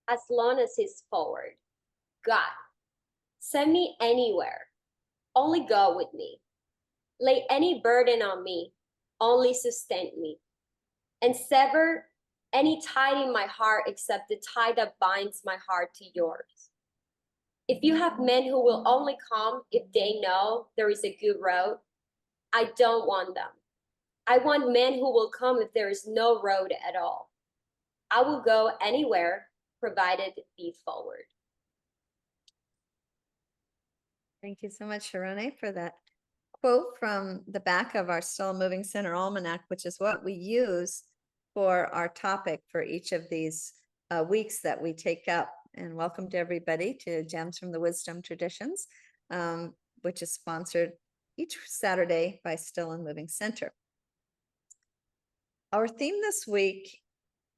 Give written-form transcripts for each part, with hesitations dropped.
as long as it's forward. God, send me anywhere. Only go with me. Lay any burden on me. Only sustain me. And sever any tie in my heart except the tie that binds my heart to yours. If you have men who will only come if they know there is a good road, I don't want them. I want men who will come if there is no road at all. I will go anywhere, provided be forward. Thank you so much, Renée, for that quote from the back of our Still Moving Center Almanac, which is what we use for our topic for each of these weeks that we take up. And welcome to everybody to Gems from the Wisdom Traditions, which is sponsored each Saturday by Still and Moving Center. Our theme this week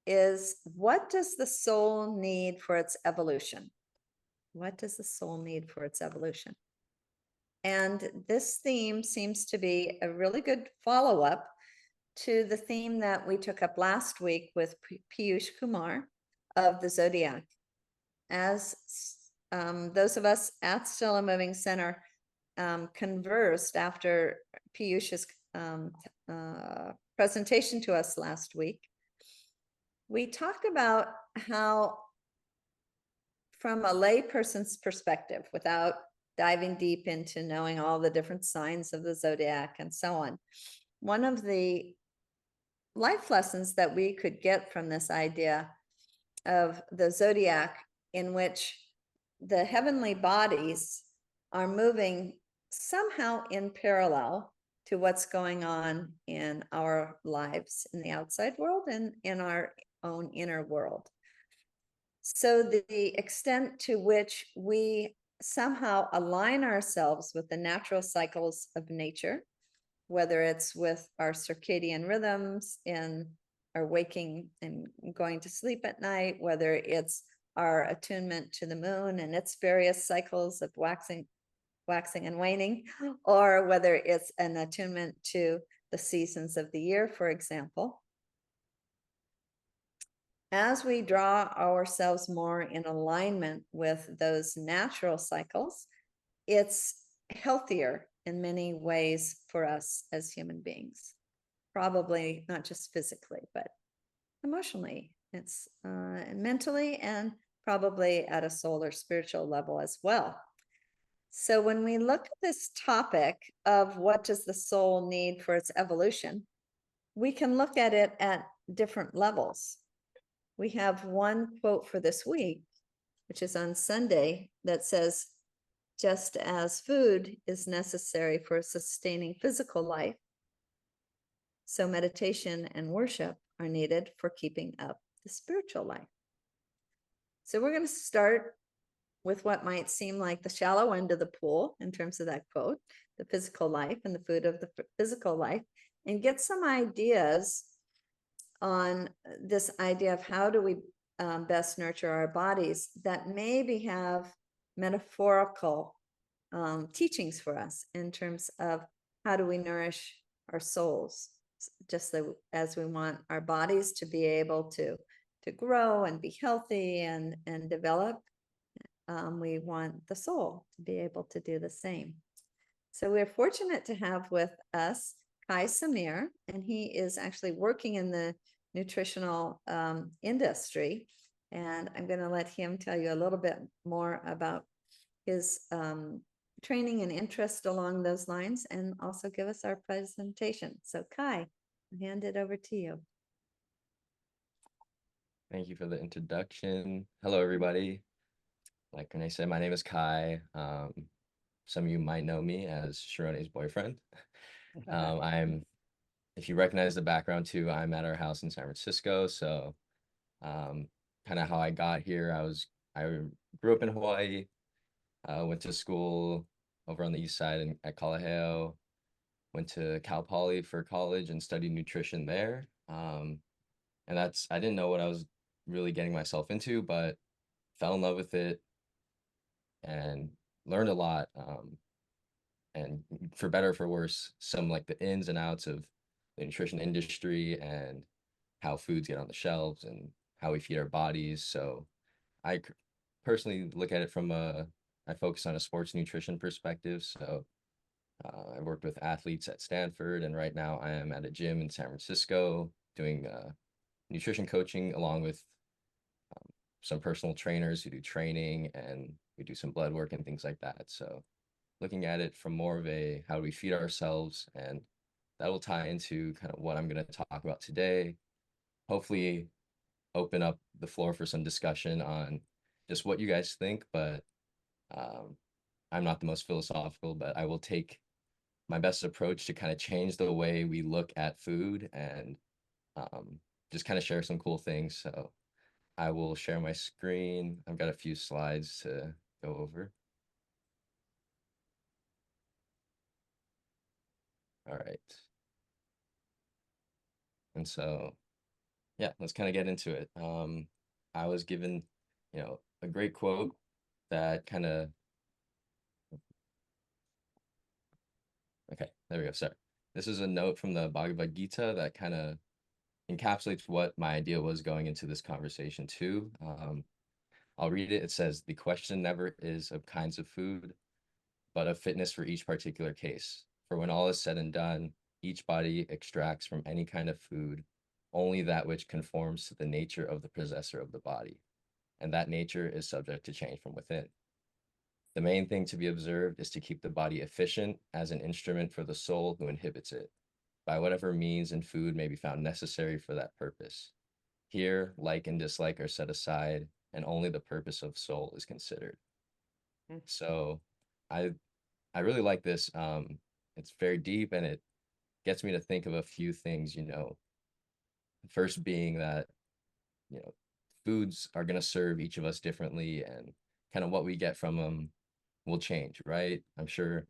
is, what does the soul need for its evolution? What does the soul need for its evolution? And this theme seems to be a really good follow-up to the theme that we took up last week with Piyush Kumar of the Zodiac. As those of us at Still and Moving Center conversed after Piyush's presentation to us last week, we talked about how, from a layperson's perspective, without diving deep into knowing all the different signs of the zodiac and so on, one of the life lessons that we could get from this idea of the zodiac, in which the heavenly bodies are moving somehow in parallel to what's going on in our lives in the outside world and in our own inner world. So the extent to which we somehow align ourselves with the natural cycles of nature, whether it's with our circadian rhythms in our waking and going to sleep at night, whether it's our attunement to the moon and its various cycles of waxing and waning, or whether it's an attunement to the seasons of the year, for example. As we draw ourselves more in alignment with those natural cycles, it's healthier in many ways for us as human beings. Probably not just physically, but emotionally, it's mentally, and probably at a soul or spiritual level as well. So when we look at this topic of what does the soul need for its evolution, we can look at it at different levels. We have one quote for this week, which is on Sunday, that says, just as food is necessary for sustaining physical life, so meditation and worship are needed for keeping up the spiritual life. So we're going to start with what might seem like the shallow end of the pool in terms of that quote, the physical life and the food of the physical life, and get some ideas on this idea of how do we best nurture our bodies that maybe have metaphorical teachings for us in terms of how do we nourish our souls, just as we want our bodies to be able to grow and be healthy and develop. We want the soul to be able to do the same. So we're fortunate to have with us Kai Samiere, and he is actually working in the nutritional industry. And I'm going to let him tell you a little bit more about his training and interest along those lines, and also give us our presentation. So Kai, I'll hand it over to you. Thank you for the introduction. Hello, everybody. Like Renée said, my name is Kai. Some of you might know me as Sharone's boyfriend. If you recognize the background too, I'm at our house in San Francisco. So kind of how I got here, I grew up in Hawaii, went to school over on the east side at Kalaheo, went to Cal Poly for college and studied nutrition there. And I didn't know what I was really getting myself into, but fell in love with it and learned a lot. And for better or for worse, some like the ins and outs of the nutrition industry and how foods get on the shelves and how we feed our bodies. So I personally look at it from I focus on a sports nutrition perspective. So I worked with athletes at Stanford, and right now I am at a gym in San Francisco doing nutrition coaching along with some personal trainers who do training, and we do some blood work and things like that. So looking at it from more of a how do we feed ourselves, and that will tie into kind of what I'm going to talk about today. Hopefully open up the floor for some discussion on just what you guys think, but um, I'm not the most philosophical, but I will take my best approach to kind of change the way we look at food and um, just kind of share some cool things. So I will share my screen. I've got a few slides to go over. All right. And so, yeah, let's kind of get into it. I was given, a great quote that kind of, okay, there we go. Sorry. This is a note from the Bhagavad Gita that kind of encapsulates what my idea was going into this conversation too. I'll read it. It says, the question never is of kinds of food, but of fitness for each particular case. For when all is said and done, each body extracts from any kind of food only that which conforms to the nature of the possessor of the body, and that nature is subject to change from within. The main thing to be observed is to keep the body efficient as an instrument for the soul who inhibits it, by whatever means and food may be found necessary for that purpose. Here, like and dislike are set aside, and only the purpose of soul is considered. Mm. So I I really like this. It's very deep and it gets me to think of a few things, first being that, foods are going to serve each of us differently, and kind of what we get from them will change, right? I'm sure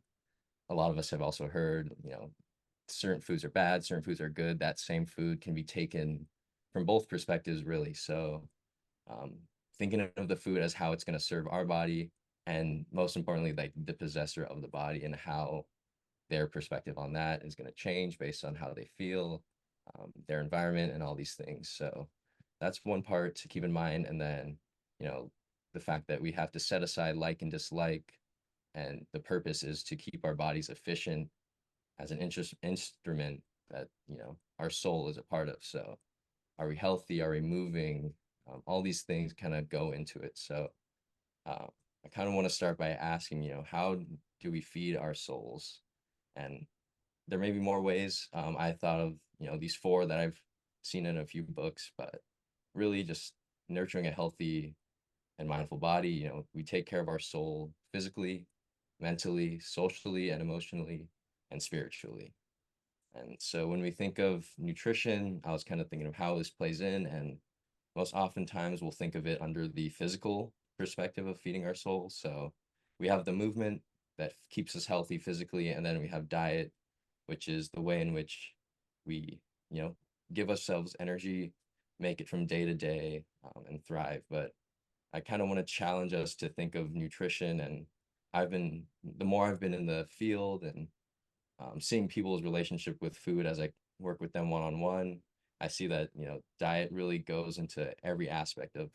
a lot of us have also heard, certain foods are bad, certain foods are good. That same food can be taken from both perspectives, really. So, um, thinking of the food as how it's going to serve our body, and most importantly, like the possessor of the body and how their perspective on that is going to change based on how they feel, their environment, and all these things. So that's one part to keep in mind. And then, the fact that we have to set aside like and dislike, and the purpose is to keep our bodies efficient as an instrument that, our soul is a part of. So are we healthy? Are we moving? All these things kind of go into it. So uh, I kind of want to start by asking, how do we feed our souls? And there may be more ways. I thought of, these four that I've seen in a few books, but really just nurturing a healthy and mindful body. We take care of our soul physically, mentally, socially, and emotionally, and spiritually. And so when we think of nutrition, I was kind of thinking of how this plays in, and most oftentimes we'll think of it under the physical perspective of feeding our soul. So we have the movement that keeps us healthy physically, and then we have diet, which is the way in which we, give ourselves energy, make it from day to day, and thrive. But I kind of want to challenge us to think of nutrition. And the more I've been in the field and seeing people's relationship with food as I work with them one on one, I see that, diet really goes into every aspect of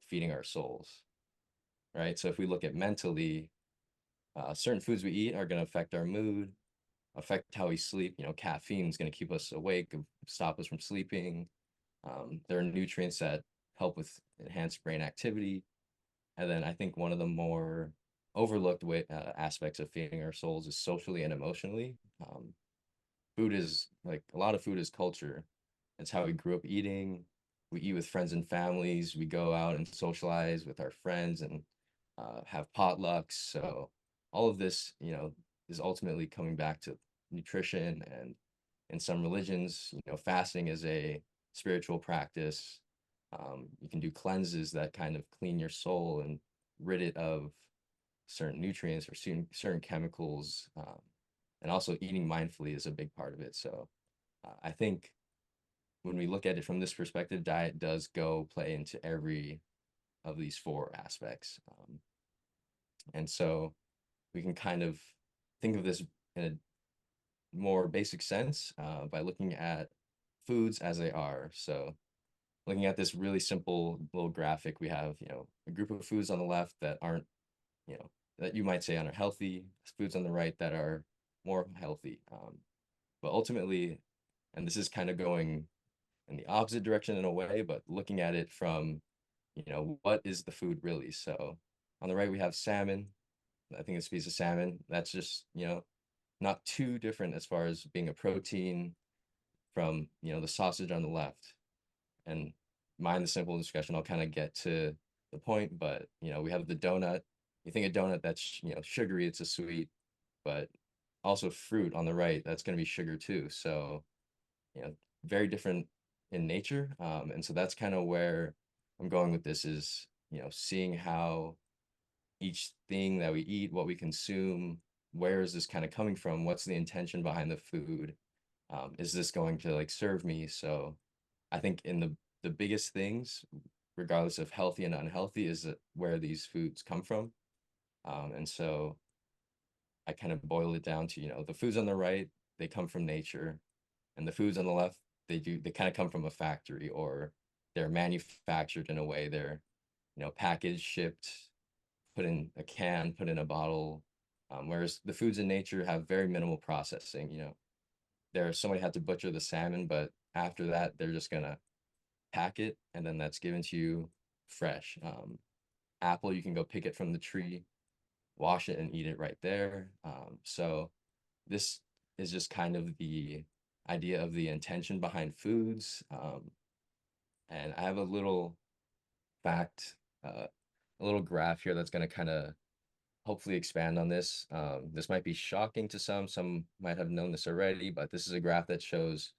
feeding our souls, right? So if we look at mentally, certain foods we eat are going to affect our mood, affect how we sleep. Caffeine is going to keep us awake, stop us from sleeping. There are nutrients that help with enhanced brain activity. And then I think one of the more overlooked aspects of feeding our souls is socially and emotionally. Food is like a lot of food is culture. It's how we grew up eating. We eat with friends and families. We go out and socialize with our friends and have potlucks. So all of this, is ultimately coming back to nutrition. And in some religions, fasting is a spiritual practice. You can do cleanses that kind of clean your soul and rid it of certain nutrients or certain chemicals. And also eating mindfully is a big part of it. So I think when we look at it from this perspective, diet does go play into every of these four aspects. And so we can kind of think of this in a more basic sense by looking at foods as they are. So looking at this really simple little graphic, we have, a group of foods on the left that aren't, that you might say are healthy, foods on the right that are more healthy. But ultimately, and this is kind of going in the opposite direction in a way, but looking at it from, what is the food really? So on the right, we have salmon. I think it's a piece of salmon. That's just, not too different as far as being a protein from, the sausage on the left. And mind the simple discussion, I'll kind of get to the point, but, we have the donut. You think a donut that's, sugary, it's a sweet, but also fruit on the right, that's going to be sugar too. So, very different in nature. And so that's kind of where I'm going with this is, seeing how each thing that we eat, what we consume, where is this kind of coming from? What's the intention behind the food? Is this going to like serve me? So I think in the biggest things, regardless of healthy and unhealthy, is that where these foods come from. And so I kind of boil it down to, the foods on the right, they come from nature, and the foods on the left, they kind of come from a factory, or they're manufactured in a way. They're, packaged, shipped, put in a can, put in a bottle. Whereas the foods in nature have very minimal processing. Somebody had to butcher the salmon, but after that, they're just gonna pack it, and then that's given to you fresh. Apple, you can go pick it from the tree, wash it, and eat it right there. So this is just kind of the idea of the intention behind foods. And I have a little fact, a little graph here that's going to kind of hopefully expand on this. This might be shocking to some might have known this already, but this is a graph that shows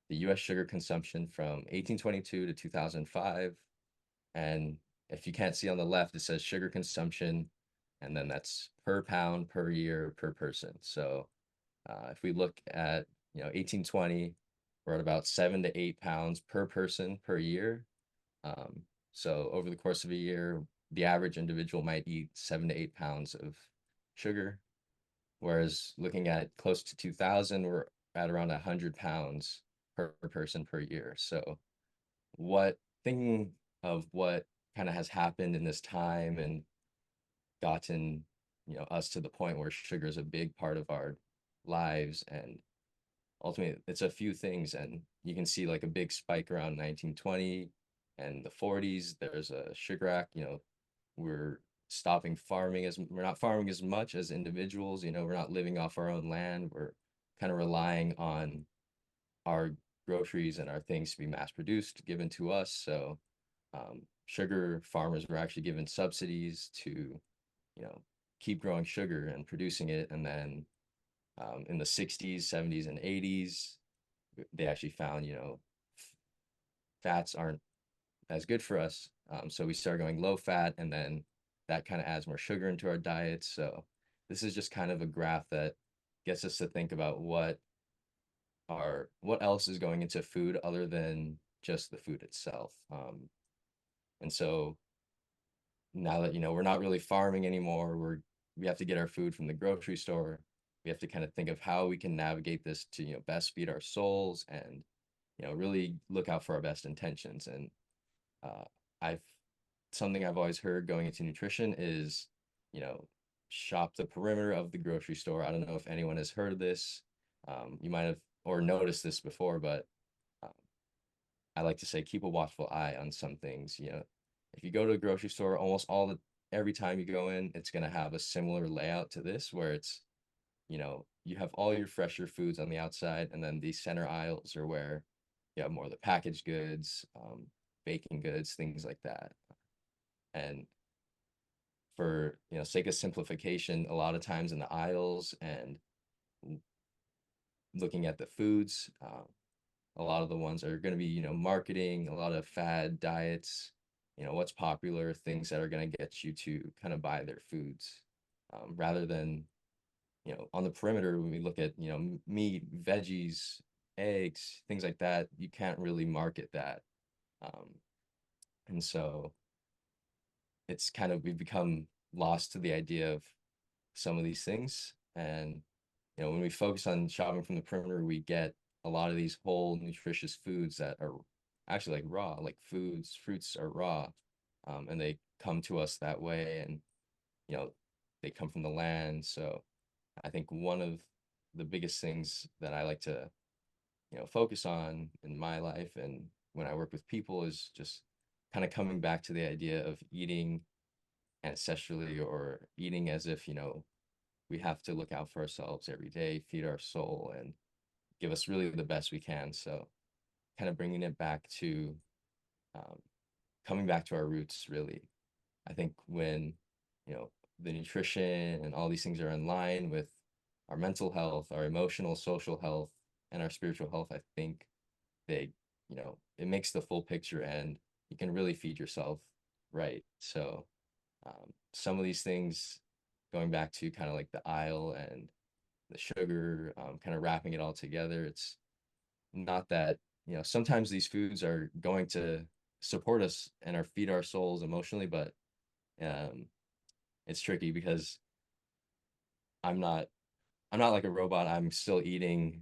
the US sugar consumption from 1822 to 2005. And if you can't see on the left, it says sugar consumption, and then that's per pound, per year, per person. So if we look at, 1820, we're at about 7 to 8 pounds per person per year. So over the course of a year, the average individual might eat 7 to 8 pounds of sugar, whereas looking at close to 2000, we're at around 100 pounds per person per year. So thinking of what kind of has happened in this time and gotten, us to the point where sugar is a big part of our lives, and ultimately it's a few things, and you can see like a big spike around 1920 and the 40s. There's a sugar act, we're we're not farming as much as individuals, we're not living off our own land. We're kind of relying on our groceries and our things to be mass produced, given to us. So sugar farmers were actually given subsidies to, keep growing sugar and producing it. And then in the 60s, 70s, and 80s, they actually found, fats aren't as good for us. So we started going low fat, and then that kind of adds more sugar into our diets. So this is just kind of a graph that gets us to think about what else is going into food other than just the food itself. And so now that, we're not really farming anymore, we have to get our food from the grocery store. We have to kind of think of how we can navigate this to, best feed our souls, and, really look out for our best intentions. And I've something I've always heard going into nutrition is, shop the perimeter of the grocery store. I don't know if anyone has heard this. You might have or noticed this before, but um, I like to say keep a watchful eye on some things. If you go to a grocery store, every time you go in, it's gonna have a similar layout to this, where it's, you have all your fresher foods on the outside, and then the center aisles are where you have more of the packaged goods, baking goods, things like that. And for, sake of simplification, a lot of times in the aisles and looking at the foods, a lot of the ones are going to be, marketing, a lot of fad diets, what's popular, things that are going to get you to kind of buy their foods, rather than, on the perimeter, when we look at, meat, veggies, eggs, things like that, you can't really market that. And so we've become lost to the idea of some of these things. And, when we focus on shopping from the perimeter, we get a lot of these whole nutritious foods that are actually like raw, like fruits are raw, and they come to us that way, and you know, they come from the land. So I think one of the biggest things that I like to, focus on in my life and when I work with people is just kind of coming back to the idea of eating ancestrally, or eating as if, we have to look out for ourselves every day, feed our soul, and give us really the best we can. So kind of bringing it back to um, coming back to our roots, really. I think when, the nutrition and all these things are in line with our mental health, our emotional, social health, and our spiritual health, I think they, it makes the full picture, and you can really feed yourself right. So some of these things, going back to kind of like the aisle and the sugar, kind of wrapping it all together, it's not that, sometimes these foods are going to support us and our feed our souls emotionally, but um, it's tricky because I'm not I'm not like a robot. I'm still eating,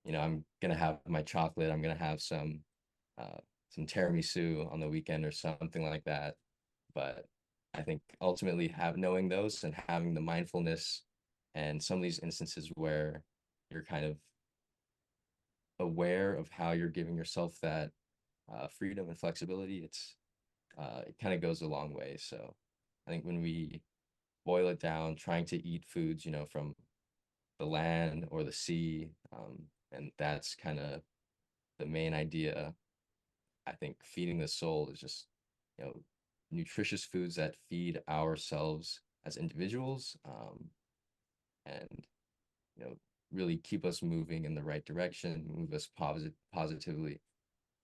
I'm gonna have my chocolate. I'm gonna have uh, some tiramisu on the weekend or something like that. But I think ultimately knowing those and having the mindfulness, and some of these instances where you're kind of aware of how you're giving yourself that freedom and flexibility, it kind of goes a long way. So I think when we boil it down, trying to eat foods, from the land or the sea, and that's kind of the main idea. I think feeding the soul is just, you know, nutritious foods that feed ourselves as individuals, and you know, really keep us moving in the right direction, move us positively.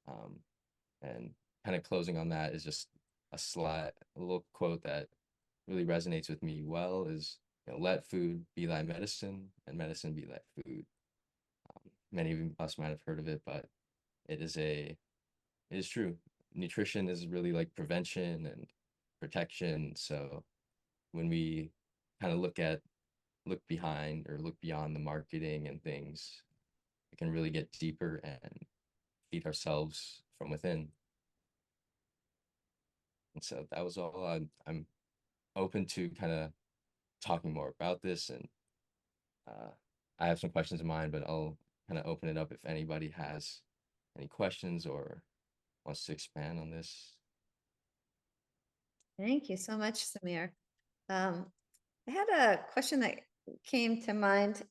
Um, and kind of closing on that is just a little quote that really resonates with me well is, let food be thy medicine, and medicine be thy food. Many of us might have heard of it, but it is it is true. Nutrition is really like prevention and protection. So when we kind of look behind or look beyond the marketing and things, we can really get deeper and feed ourselves from within. And so that was all. I'm open to kind of talking more about this, and uh, I have some questions in mind, but I'll kind of open it up if anybody has any questions or wants to expand on this. Thank you so much, Samiere. I had a question that came to mind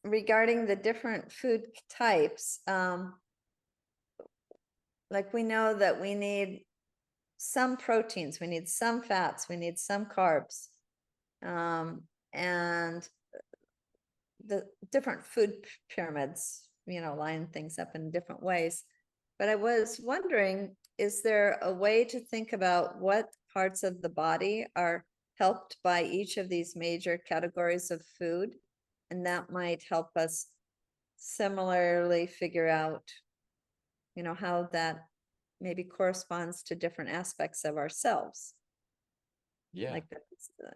regarding the different food types. Like we know that we need some proteins, we need some fats, we need some carbs, and the different food pyramids, line things up in different ways. But I was wondering, is there a way to think about what parts of the body are helped by each of these major categories of food? And that might help us similarly figure out, how that maybe corresponds to different aspects of ourselves. Yeah, Like,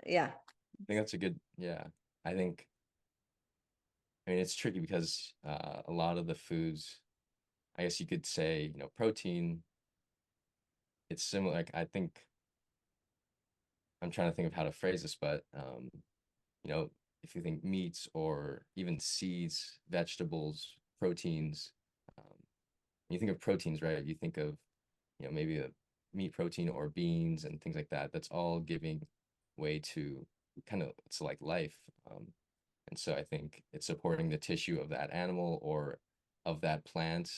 yeah. I think that's a good, yeah. I think, I mean, it's tricky because a lot of the foods, I guess you could say, protein, it's similar. Like, I think I'm trying to think of how to phrase this, but, you know, if you think meats or even seeds, vegetables, proteins, when you think of proteins, right, you think of, maybe a meat protein or beans and things like that. That's all giving way to kind of, it's like life. And so I think it's supporting the tissue of that animal or of that plant,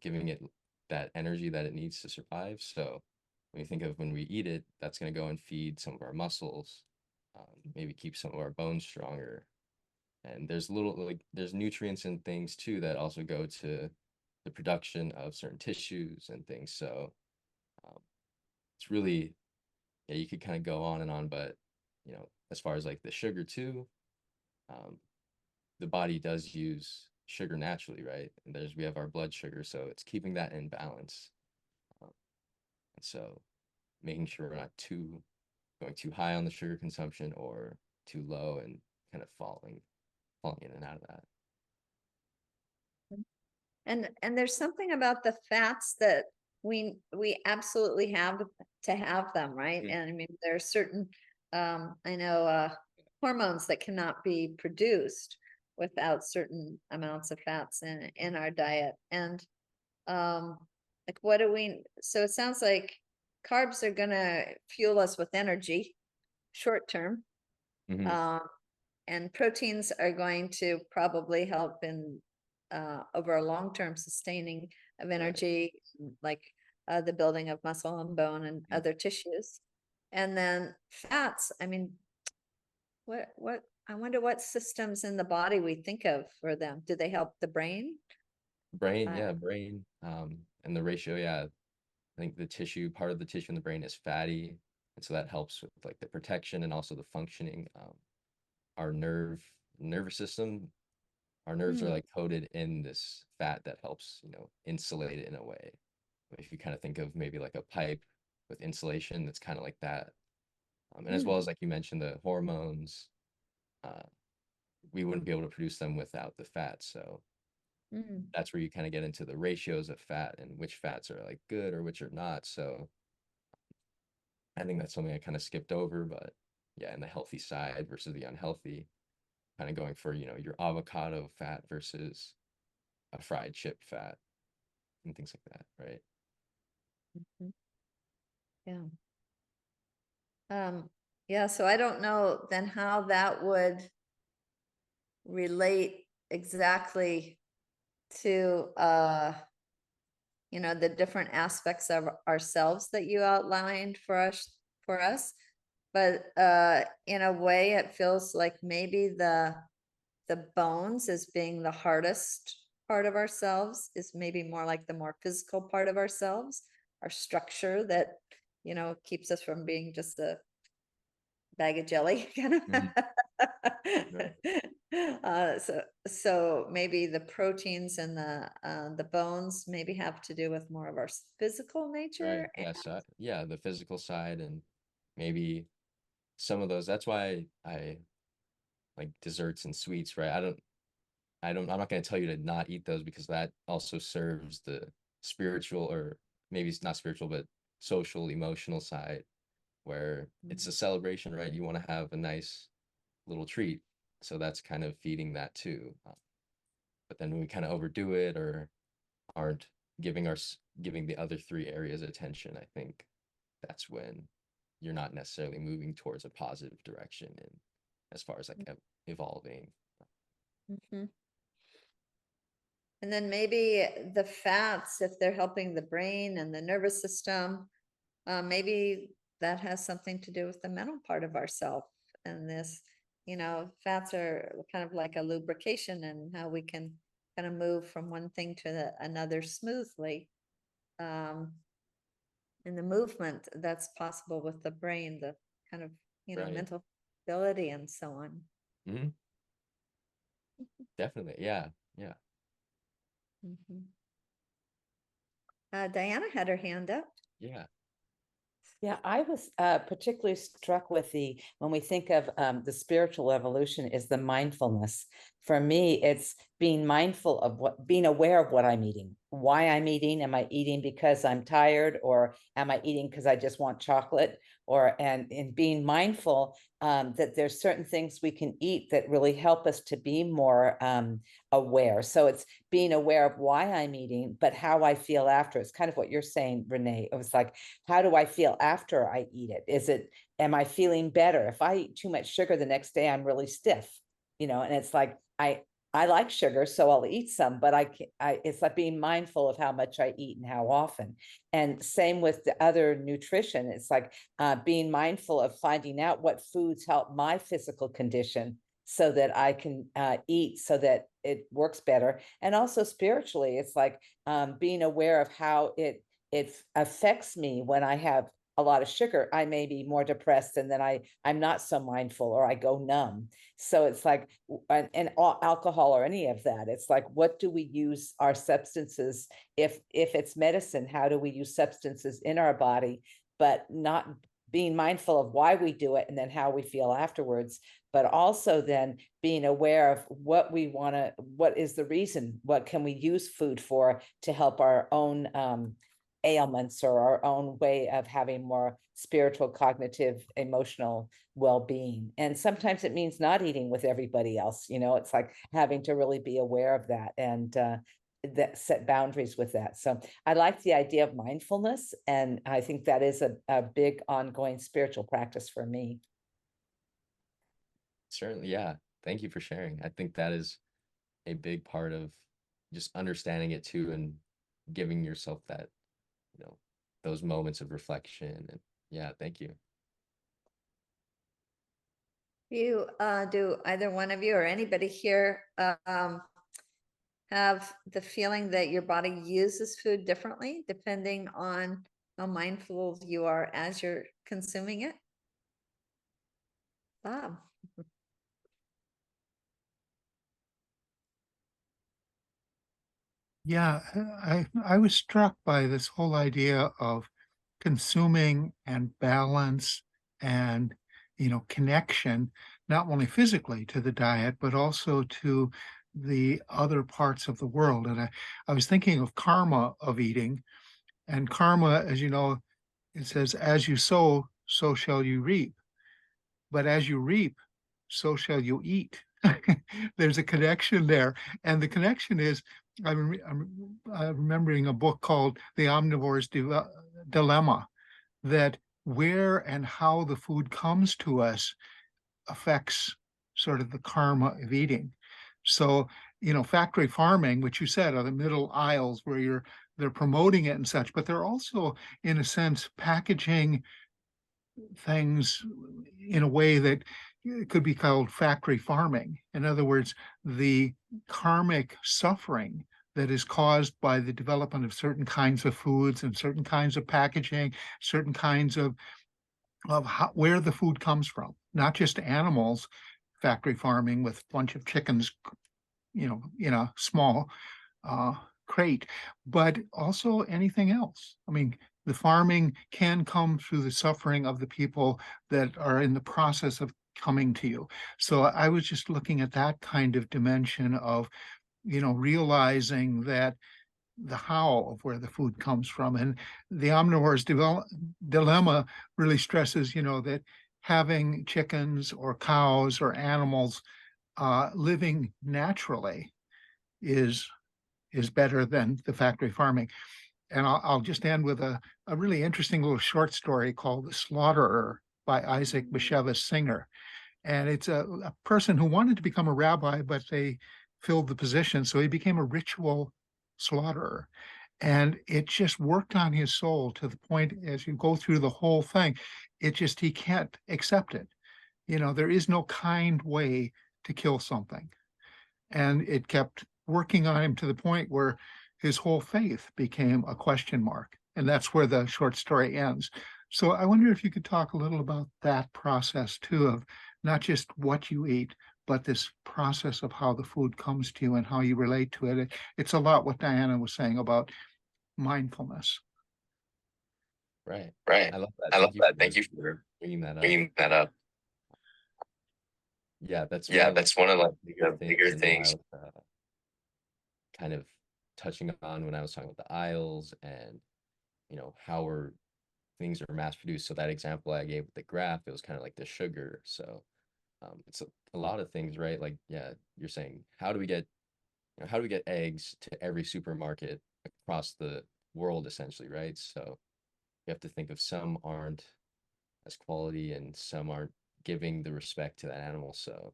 giving it that energy that it needs to survive. So when you think of when we eat it, that's going to go and feed some of our muscles, maybe keep some of our bones stronger. And there's there's nutrients and things too that also go to the production of certain tissues and things. So um, it's really, yeah, you could kind of go on and on, but as far as like the sugar too, um, the body does use sugar naturally, right? And we have our blood sugar, so it's keeping that in balance. Um, and so making sure we're not going too high on the sugar consumption or too low and kind of falling in and out of that. And there's something about the fats that we absolutely have to have them, right? Mhm. And I mean, there are certain I know hormones that cannot be produced without certain amounts of fats in our diet. And like what do we, so it sounds like carbs are gonna fuel us with energy short term. Mhm. And proteins are going to probably help in over a long-term sustaining of energy, like the building of muscle and bone and Mhm. other tissues. And then fats, I mean, what I wonder what systems in the body we think of for them. Do they help the brain? Brain, Uh, yeah, brain. And the ratio, yeah. I think the tissue, part of the tissue in the brain is fatty, and so that helps with like the protection and also the functioning. Our nervous system, our nerves are mm, like coated in this fat that helps, insulate it in a way. If you kind of think of maybe like a pipe with insulation, that's kind of like that. And as well mm, as like you mentioned, the hormones, uh, we wouldn't be able to produce them without the fat. So mm, that's where you kind of get into the ratios of fat and which fats are like good or which are not. So I think that's something I kind of skipped over, but yeah, in the healthy side versus the unhealthy, kind of going for, your avocado fat versus a fried chip fat and things like that, right? mhm, yeah. Yeah, so I don't know then how that would relate exactly to the different aspects of ourselves that you outlined for us. But in a way it feels like maybe the bones as being the hardest part of ourselves is maybe more like the more physical part of ourselves, our structure that keeps us from being just a bag of jelly kind of. Mhm. Right. So maybe the proteins and the bones maybe have to do with more of our physical Right. nature. Yeah. So yeah, the physical side and maybe some of those. That's why I like desserts and sweets, right? I'm not going to tell you to not eat those because that also serves the spiritual or maybe it's not spiritual, but social, emotional side where it's a celebration, right? You want to have a nice little treat. So that's kind of feeding that too. But then when we kind of overdo it or aren't giving the other three areas attention, I think that's when you're not necessarily moving towards a positive direction and as far as like evolving. Mhm. And then maybe the fats, if they're helping the brain and the nervous system, maybe that has something to do with the mental part of ourself. And this, fats are kind of like a lubrication and how we can kind of move from one thing to another smoothly. Um, and the movement that's possible with the brain, the kind of, Right. mental ability and so on. Hmm. Definitely. Yeah. Yeah. Mhm. Diana had her hand up. Yeah. Yeah, I was particularly struck with when we think of the spiritual evolution is the mindfulness. For me, it's being mindful of being aware of what I'm eating, why I'm eating. Am I eating because I'm tired, or am I eating because I just want chocolate? And being mindful that there's certain things we can eat that really help us to be more aware. So it's being aware of why I'm eating, but how I feel after. It's kind of what you're saying, Renee. It was like, how do I feel after I eat it? Am I feeling better? If I eat too much sugar the next day, I'm really stiff, and it's like, I like sugar, so I'll eat some, but it's like being mindful of how much I eat and how often. And same with the other nutrition. It's like being mindful of finding out what foods help my physical condition so that I can eat so that it works better. And also spiritually, it's like being aware of how it affects me when I have a lot of sugar. I may be more depressed, and then I'm not so mindful, or I go numb. So it's like, and alcohol or any of that. It's like, what do we use our substances? If it's medicine, how do we use substances in our body, but not being mindful of why we do it and then how we feel afterwards, but also then being aware of what we want to, what is the reason, what can we use food for to help our own ailments or our own way of having more spiritual, cognitive, emotional well-being. And sometimes it means not eating with everybody else. It's like having to really be aware of that and that set boundaries with that. So I like the idea of mindfulness, and I think that is a big ongoing spiritual practice for me. Certainly, yeah. Thank you for sharing. I think that is a big part of just understanding it too, and giving yourself that, those moments of reflection. And yeah, thank you. You do either one of you or anybody here have the feeling that your body uses food differently depending on how mindful you are as you're consuming it? Bob. Yeah, I was struck by this whole idea of consuming and balance and, connection, not only physically to the diet, but also to the other parts of the world. And I was thinking of karma of eating, and karma, as you know, it says, as you sow, so shall you reap. But as you reap, so shall you eat. There's a connection there. And the connection is, I'm remembering a book called The Omnivore's Dilemma, that where and how the food comes to us affects sort of the karma of eating. So, factory farming, which you said are the middle aisles where they're promoting it and such, but they're also, in a sense, packaging things in a way that could be called factory farming. In other words, the karmic suffering that is caused by the development of certain kinds of foods and certain kinds of packaging, certain kinds of where the food comes from, not just animals, factory farming with a bunch of chickens, in a small crate, but also anything else. I mean, the farming can come through the suffering of the people that are in the process of coming to you. So I was just looking at that kind of dimension of, realizing that the how of where the food comes from. And the omnivore's dilemma really stresses, that having chickens or cows or animals living naturally is better than the factory farming. And I'll just end with a really interesting little short story called The Slaughterer by Isaac Bashevis Singer. And it's a person who wanted to become a rabbi, but they filled the position. So he became a ritual slaughterer. And it just worked on his soul to the point, as you go through the whole thing, he can't accept it. There is no kind way to kill something. And it kept working on him to the point where his whole faith became a question mark. And that's where the short story ends. So I wonder if you could talk a little about that process too, of not just what you eat, but this process of how the food comes to you and how you relate to it. It's a lot what Diana was saying about mindfulness. Right. Right. I love that. I love that. Thank Thank you you for bringing that up. bringing that up. Yeah, that's Yeah, one that's one of the things bigger and things. what I was kind of touching on when I was talking about the aisles and, how things are mass produced. So that example I gave with the graph, it was kind of like the sugar. So it's a lot of things, right? Like, yeah, you're saying, how do we get eggs to every supermarket across the world, essentially, right? So you have to think of some aren't as quality and some aren't giving the respect to that animal. So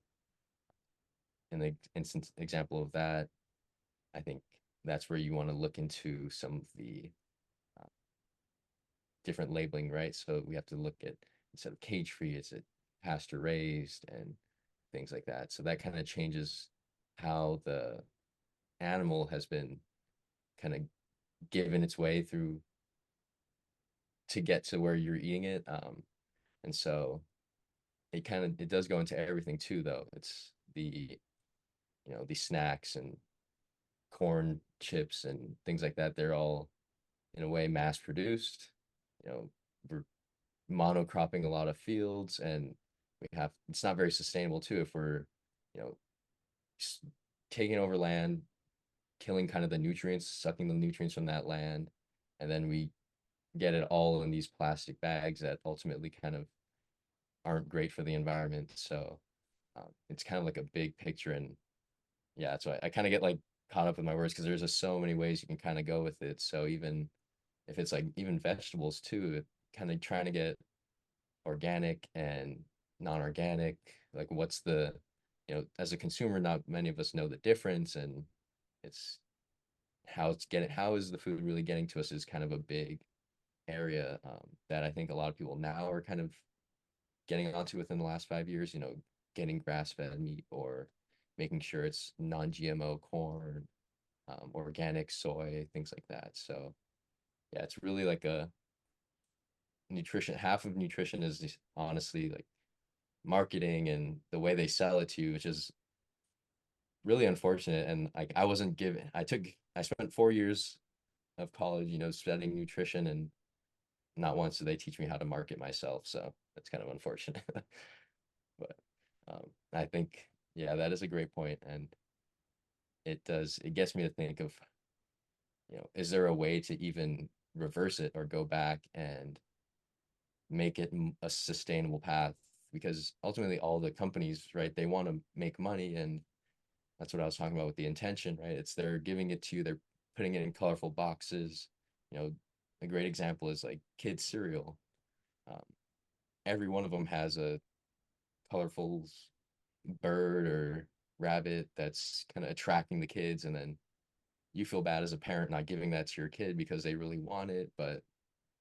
in the instance example of that, I think that's where you want to look into some of the different labeling, right? So we have to look at, instead of cage free, is it pasture raised and things like that. So that kind of changes how the animal has been kind of given its way through to get to where you're eating it. And so it does go into everything too, though. It's the snacks and corn chips and things like that. They're all in a way mass produced. We're monocropping a lot of fields, and it's not very sustainable too if we're, you know, taking over land, killing kind of the nutrients, sucking the nutrients from that land, and then we get it all in these plastic bags that ultimately kind of aren't great for the environment. So it's kind of like a big picture, and yeah, that's why I kind of get like caught up with my words, because there's just so many ways you can kind of go with it. So even if it's like even vegetables too, kind of trying to get organic and non-organic, like what's the, you know, as a consumer, not many of us know the difference, and it's how is the food really getting to us is kind of a big area that I think a lot of people now are kind of getting onto within the last 5 years, you know, getting grass-fed meat, or making sure it's non-GMO corn, organic soy, things like that. So yeah, it's really like a nutrition. Half of nutrition is honestly like marketing and the way they sell it to you, which is really unfortunate. And like I spent 4 years of college, you know, studying nutrition, and not once did they teach me how to market myself. So that's kind of unfortunate. But I think, yeah, that is a great point. And it gets me to think of, you know, is there a way to even reverse it or go back and make it a sustainable path? Because ultimately all the companies, right, they want to make money, and that's what I was talking about with the intention, right? It's they're giving it to you, they're putting it in colorful boxes. You know, a great example is like kids cereal. Um, every one of them has a colorful bird or rabbit that's kind of attracting the kids, and then you feel bad as a parent not giving that to your kid because they really want it,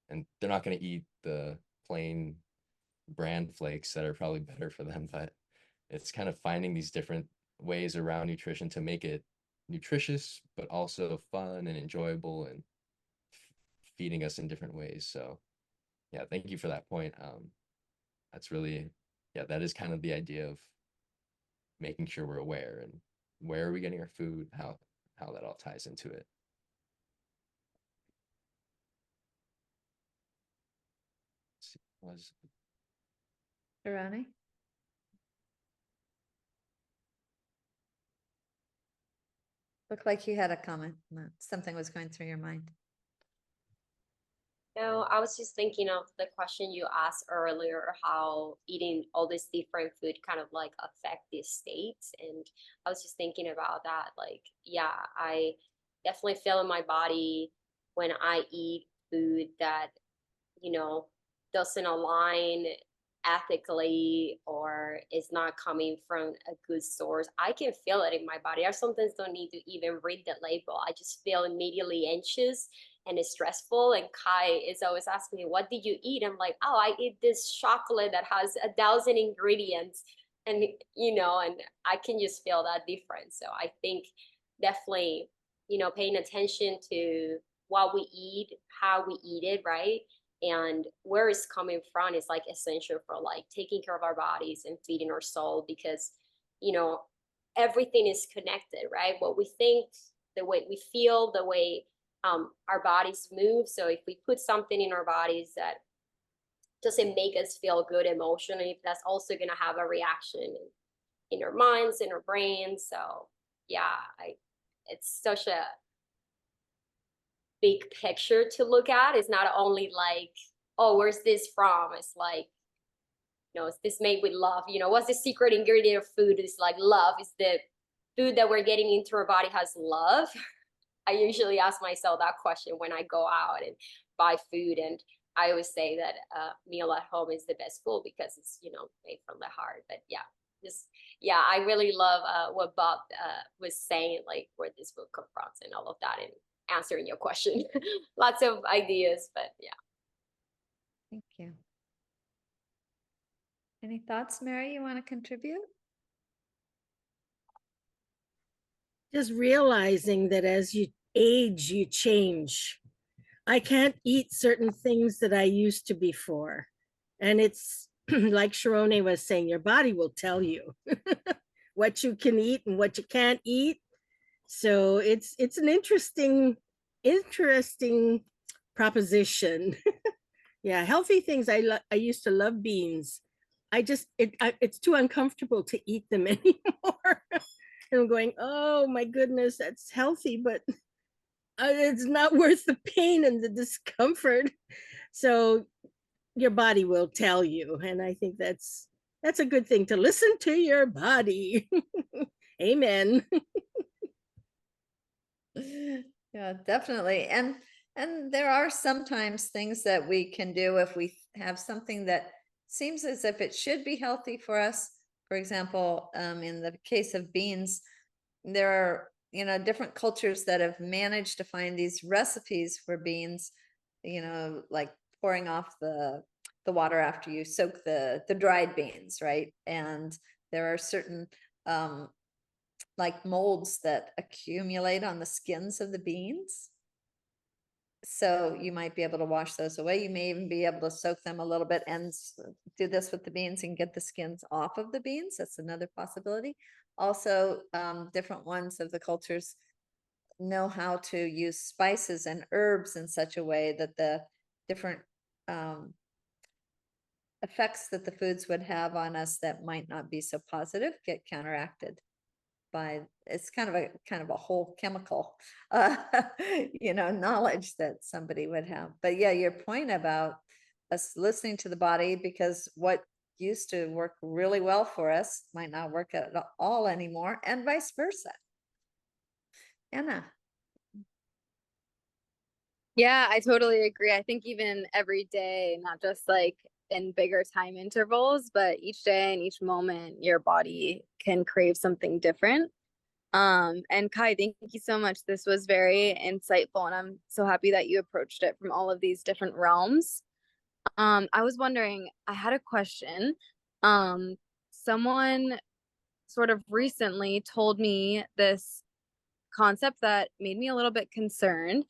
and they're not going to eat the plain brand flakes that are probably better for them. But it's kind of finding these different ways around nutrition to make it nutritious but also fun and enjoyable, and feeding us in different ways. So yeah, thank you for that point. That's really, yeah, that is kind of the idea of making sure we're aware, and where are we getting our food, how that all ties into it. Was Irani? Looked like you had a comment. Something was going through your mind. No, I was just thinking of the question you asked earlier, how eating all this different food kind of like affect these states. And I was just thinking about that. Like, yeah, I definitely feel in my body when I eat food that, you know, doesn't align ethically or is not coming from a good source. I can feel it in my body. I sometimes don't need to even read the label. I just feel immediately anxious and it's stressful. And Kai is always asking me, what did you eat? I'm like, oh, I eat this chocolate that has 1,000 ingredients. And, you know, and I can just feel that difference. So I think definitely, you know, paying attention to what we eat, how we eat it, right? And where it's coming from is like essential for like taking care of our bodies and feeding our soul, because, you know, everything is connected, right? What we think, the way we feel, the way our bodies move. So if we put something in our bodies that doesn't make us feel good emotionally, that's also going to have a reaction in our minds, in our brains. So yeah, it's such a big picture to look at. It's not only like, oh, where's this from? It's like, you know, is this made with love? You know, what's the secret ingredient of food? It's like love. Is the food that we're getting into our body has love? I usually ask myself that question when I go out and buy food. And I always say that meal at home is the best food because it's, you know, made from the heart. But yeah, I really love what Bob was saying, like where this food comes from and all of that, and answering your question. Lots of ideas, but yeah. Thank you. Any thoughts, Mary, you want to contribute? Just realizing that as you age, you change. I can't eat certain things that I used to before. And it's like Sharone was saying, your body will tell you what you can eat and what you can't eat. So it's an interesting proposition Yeah, healthy things. I used to love beans. It's too uncomfortable to eat them anymore. And I'm going, oh my goodness, that's healthy, but it's not worth the pain and the discomfort. So your body will tell you, and I think that's a good thing, to listen to your body. Amen. Yeah, definitely. And there are sometimes things that we can do if we have something that seems as if it should be healthy for us. For example, in the case of beans, there are, you know, different cultures that have managed to find these recipes for beans, you know, like pouring off the water after you soak the dried beans, right? And there are certain like molds that accumulate on the skins of the beans. So you might be able to wash those away. You may even be able to soak them a little bit and do this with the beans and get the skins off of the beans. That's another possibility. Also, different ones of the cultures know how to use spices and herbs in such a way that the different effects that the foods would have on us that might not be so positive get counteracted by, it's kind of a whole chemical you know, knowledge that somebody would have. But yeah, your point about us listening to the body, because what used to work really well for us might not work at all anymore, and vice versa. Anna. Yeah, I totally agree. I think even every day, not just like in bigger time intervals, but each day and each moment, your body can crave something different. And Kai, thank you so much. This was very insightful, and I'm so happy that you approached it from all of these different realms. I was wondering, I had a question. Someone sort of recently told me this concept that made me a little bit concerned.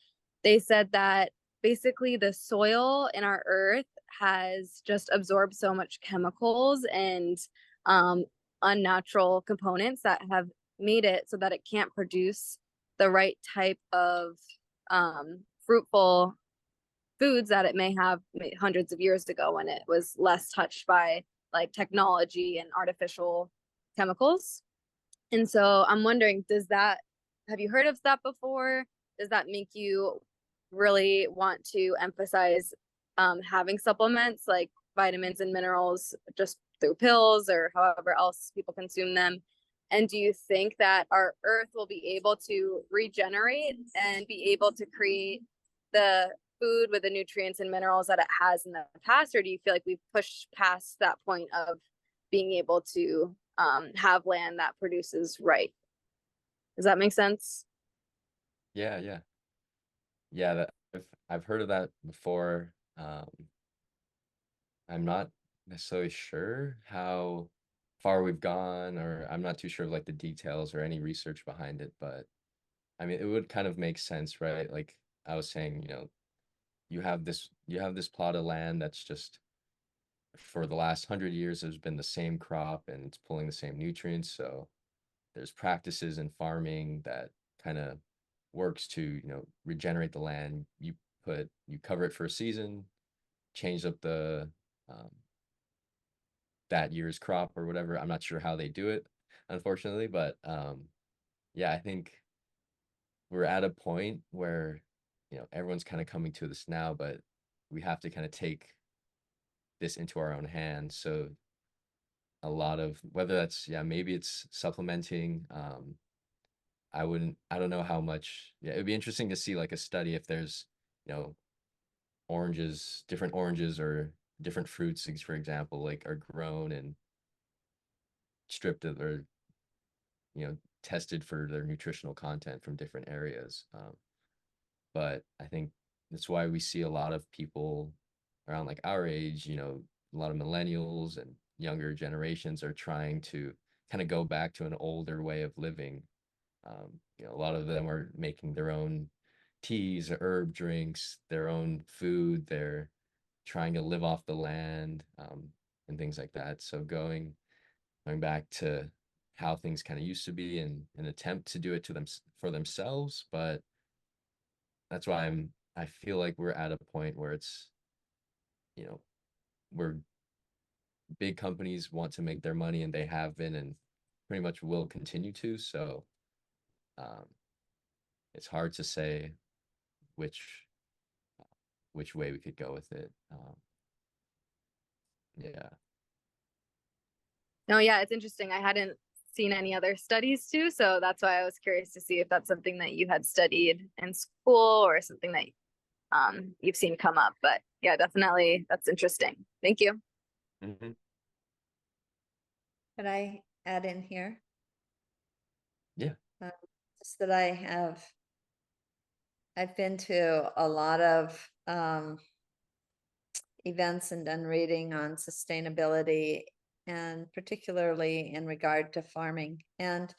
They said that basically the soil in our earth has just absorbed so much chemicals and unnatural components that have made it so that it can't produce the right type of fruitful foods that it may have hundreds of years ago when it was less touched by like technology and artificial chemicals. And so I'm wondering, have you heard of that before? Does that make you really want to emphasize having supplements like vitamins and minerals just through pills or however else people consume them? And do you think that our earth will be able to regenerate and be able to create the food with the nutrients and minerals that it has in the past? Or do you feel like we've pushed past that point of being able to have land that produces right? Does that make sense? Yeah, that I've heard of that before. I'm not necessarily sure how far we've gone, or I'm not too sure of like the details or any research behind it, but I mean, it would kind of make sense, right? Like I was saying, you know, you have this plot of land that's just for the last 100 years has been the same crop and it's pulling the same nutrients. So there's practices in farming that kind of works to, you know, regenerate the land. You cover it for a season, change up the um, that year's crop or whatever. I'm not sure how they do it, unfortunately, but yeah, I think we're at a point where, you know, everyone's kind of coming to this now, but we have to kind of take this into our own hands. So a lot of, whether that's, yeah, maybe it's supplementing. I don't know how much. Yeah, it'd be interesting to see like a study if there's, you know, different oranges or different fruits, for example, like are grown and stripped of or, you know, tested for their nutritional content from different areas. But I think that's why we see a lot of people around like our age, you know, a lot of millennials and younger generations are trying to kind of go back to an older way of living. You know, a lot of them are making their own teas, herb drinks, their own food. They're trying to live off the land, and things like that. So going back to how things kind of used to be and an attempt to do it to them for themselves. But that's why I feel like we're at a point where it's you know, where big companies want to make their money, and they have been and pretty much will continue to. So it's hard to say which way we could go with it. Yeah. No, yeah, it's interesting. I hadn't seen any other studies too, so that's why I was curious to see if that's something that you had studied in school or something that you've seen come up. But yeah, definitely that's interesting. Thank you. Mm-hmm. Could I add in here? Yeah. Just that I've been to a lot of events and done reading on sustainability, and particularly in regard to farming. And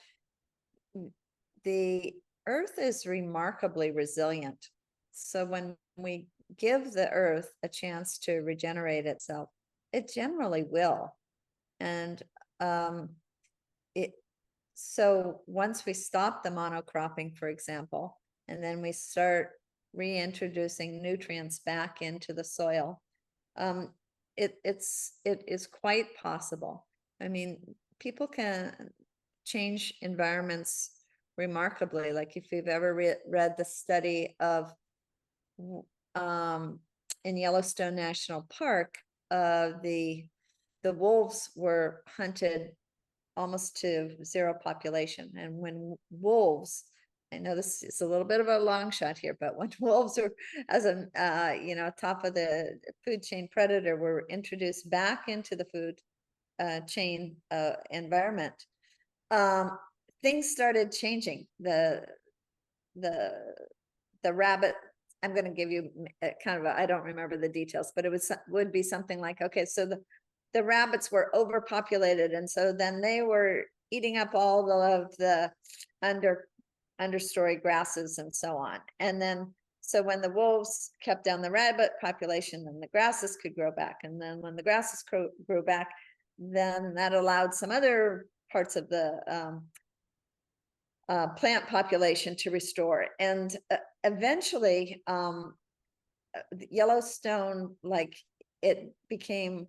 the earth is remarkably resilient. So when we give the earth a chance to regenerate itself, it generally will. And so once we stop the monocropping, for example, and then we start reintroducing nutrients back into the soil, it is quite possible. I mean, people can change environments remarkably. Like if you've ever read the study of in Yellowstone National Park, the wolves were hunted almost to zero population. And when wolves, I know this is a little bit of a long shot here, but when wolves were, as a top of the food chain predator, were introduced back into the food chain environment, things started changing. The rabbit, I'm going to give you kind of I don't remember the details, but it would be something like, okay, so the rabbits were overpopulated, and so then they were eating up all of the understory grasses and so on. And then so when the wolves kept down the rabbit population, then the grasses could grow back. And then when the grasses grew back, then that allowed some other parts of the plant population to restore. And eventually Yellowstone, like, it became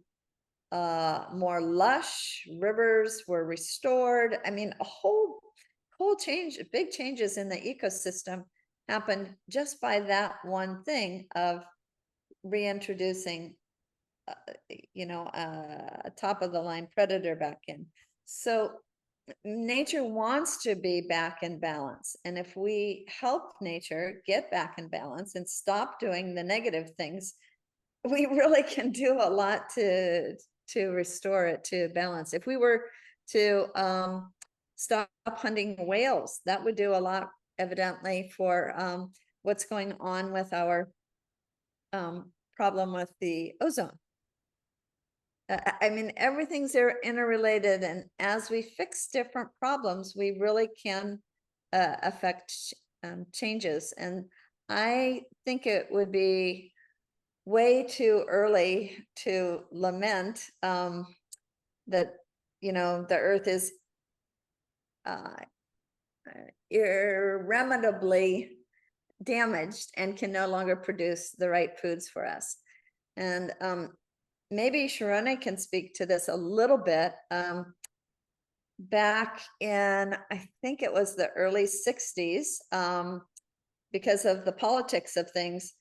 more lush, rivers were restored. I mean, a whole change, big changes in the ecosystem happened just by that one thing of reintroducing a top of the line predator back in. So nature wants to be back in balance, and if we help nature get back in balance and stop doing the negative things, we really can do a lot to restore it to balance. If we were to stop hunting whales, that would do a lot, evidently, for what's going on with our problem with the ozone. I mean, everything's interrelated, and as we fix different problems, we really can affect changes. And I think it would be way too early to lament that the earth is irremediably damaged and can no longer produce the right foods for us. And maybe Sharone can speak to this a little bit. Back in, I think it was the early 60s, because of the politics of things,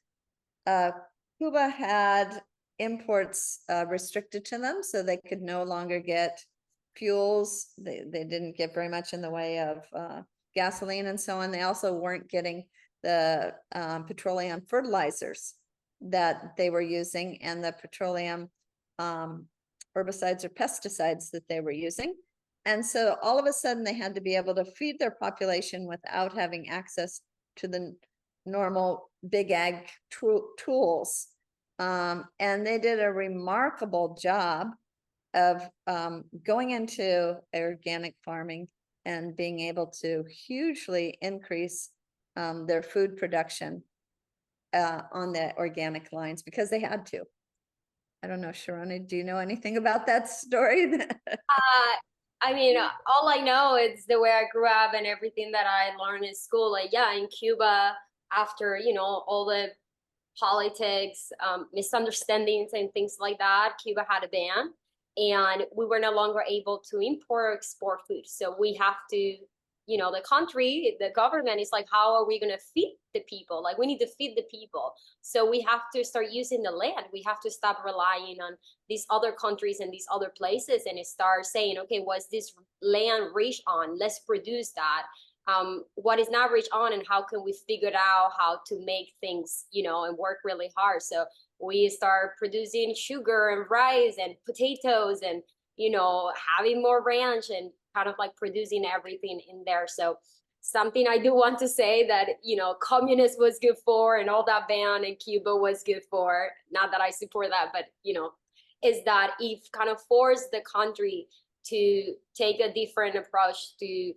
Cuba had imports restricted to them, so they could no longer get fuels. They didn't get very much in the way of gasoline and so on. They also weren't getting the petroleum fertilizers that they were using, and the petroleum herbicides or pesticides that they were using. And so all of a sudden they had to be able to feed their population without having access to the normal big ag tools. And they did a remarkable job of going into organic farming and being able to hugely increase their food production on the organic lines, because they had to. I don't know, Sharone, do you know anything about that story? I mean, all I know is the way I grew up and everything that I learned in school. Like, yeah, in Cuba, after, all the politics, misunderstandings and things like that, Cuba had a ban, and we were no longer able to import or export food. So we have to, the country, the government is like, how are we going to feed the people? Like, we need to feed the people. So we have to start using the land. We have to stop relying on these other countries and these other places and start saying, okay, what's this land rich on? Let's produce that. What is not rich on, and how can we figure out how to make things, and work really hard. So we start producing sugar and rice and potatoes and, having more ranch and kind of like producing everything in there. So something I do want to say that, communist was good for, and all that ban in Cuba was good for, not that I support that, but, is that if kind of force the country to take a different approach to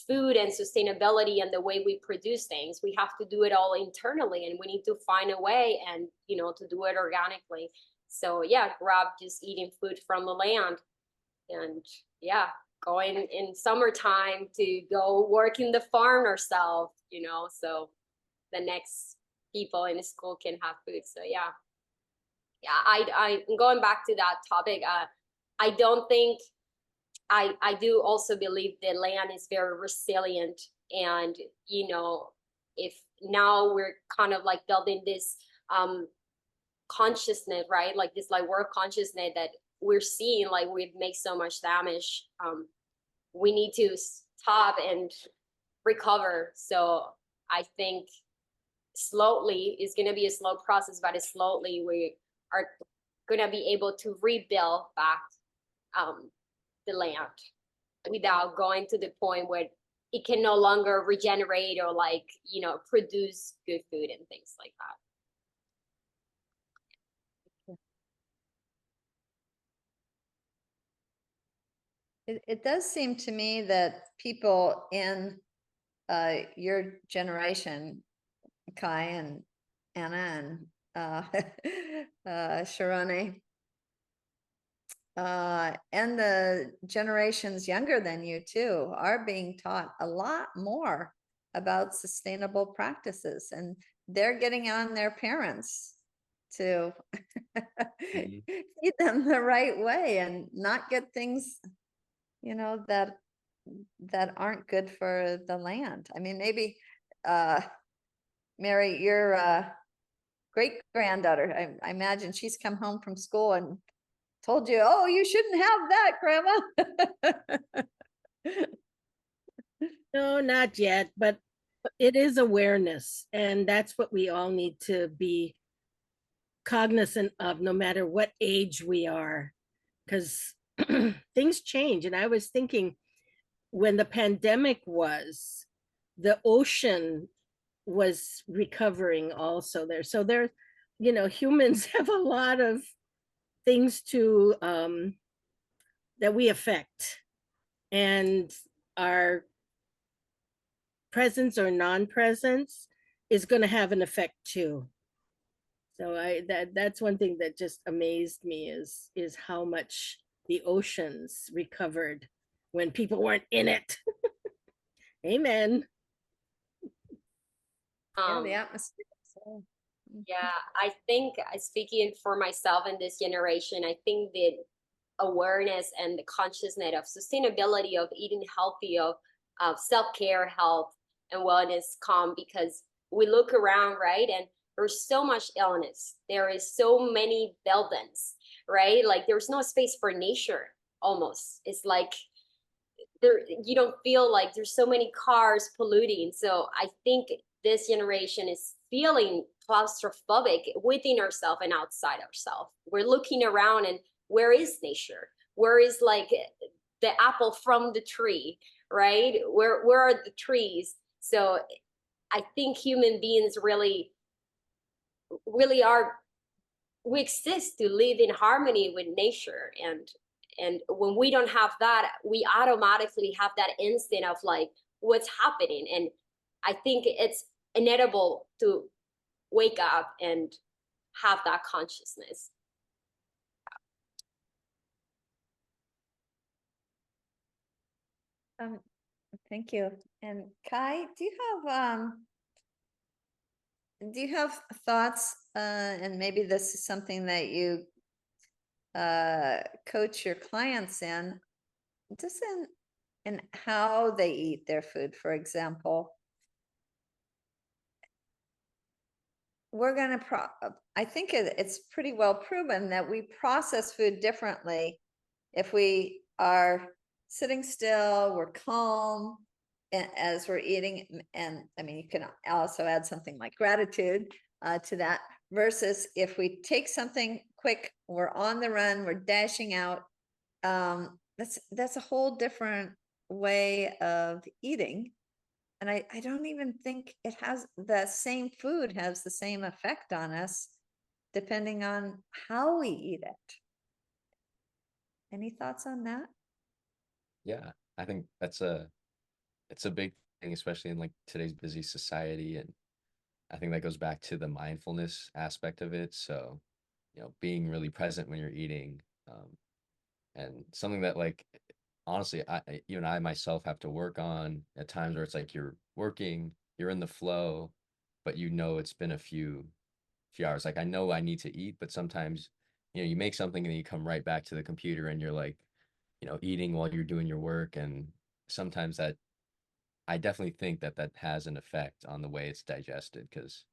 food and sustainability and the way we produce things. We have to do it all internally, and we need to find a way and, to do it organically. So yeah, grab just eating food from the land, and yeah, going in summertime to go work in the farm ourselves, so the next people in the school can have food. So yeah, I'm going back to that topic. I don't think, I do also believe the land is very resilient, and if now we're kind of like building this consciousness, right, like this like world consciousness that we're seeing, like we make so much damage, we need to stop and recover. So I think slowly, it's going to be a slow process, but slowly we are going to be able to rebuild back the land without going to the point where it can no longer regenerate or like, produce good food and things like that. It does seem to me that people in your generation, Kai and Anna and Sharone, and the generations younger than you too, are being taught a lot more about sustainable practices, and they're getting on their parents to feed them the right way and not get things, that aren't good for the land. I mean, maybe Mary, your great granddaughter, I imagine she's come home from school and told you, oh, you shouldn't have that, Grandma. No, not yet, but it is awareness. And that's what we all need to be cognizant of, no matter what age we are, because things change. And I was thinking, when the pandemic was, the ocean was recovering also there. So there, humans have a lot of things to that we affect, and our presence or non-presence is going to have an effect too. So that's one thing that just amazed me is how much the oceans recovered when people weren't in it. Amen. Yeah, the atmosphere. So. Yeah, I think, speaking for myself in this generation, I think the awareness and the consciousness of sustainability, of eating healthy, of self-care, health, and wellness come because we look around, right? And there's so much illness. There is so many buildings, right? Like there's no space for nature almost. It's like there, you don't feel like there's so many cars polluting. So I think this generation is feeling claustrophobic within ourselves and outside ourselves. We're looking around and where is nature? Where is like the apple from the tree, right? Where are the trees? So I think human beings really are, we exist to live in harmony with nature, and when we don't have that, we automatically have that instinct of like what's happening. And I think it's inevitable to wake up and have that consciousness. Thank you. And Kai, do you have do you have thoughts, and maybe this is something that you coach your clients in, just in how they eat their food, for example? We're going to I think it's pretty well proven that we process food differently if we are sitting still, we're calm as we're eating. And I mean, you can also add something like gratitude to that, versus if we take something quick, we're on the run, we're dashing out. That's a whole different way of eating. And I don't even think it has the same food has the same effect on us, depending on how we eat it. Any thoughts on that? Yeah, I think it's a big thing, especially in like today's busy society. And I think that goes back to the mindfulness aspect of it. So, being really present when you're eating, and something that, like, honestly, even I myself have to work on at times, where it's like you're working, you're in the flow, but it's been a few hours. Like, I know I need to eat, but sometimes, you make something and then you come right back to the computer and you're like, eating while you're doing your work. And sometimes I definitely think that has an effect on the way it's digested, because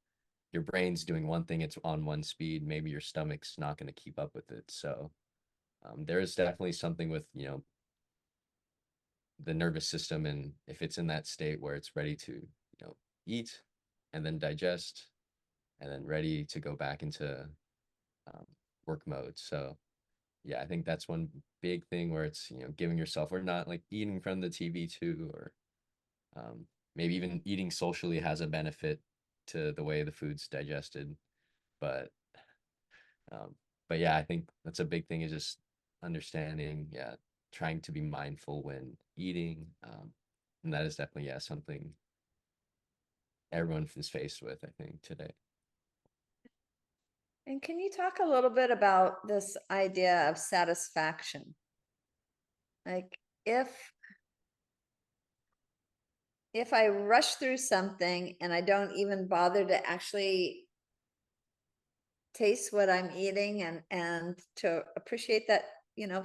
your brain's doing one thing, it's on one speed, maybe your stomach's not going to keep up with it. So there is definitely something with, the nervous system, and if it's in that state where it's ready to, eat and then digest and then ready to go back into work mode. So yeah, I think that's one big thing, where it's, giving yourself, or not like eating from the TV too, or maybe even eating socially has a benefit to the way the food's digested. But yeah, I think that's a big thing, is just understanding, yeah, trying to be mindful when eating. And that is definitely, yeah, something everyone is faced with, I think, today. And can you talk a little bit about this idea of satisfaction? Like, if I rush through something and I don't even bother to actually taste what I'm eating, and to appreciate that,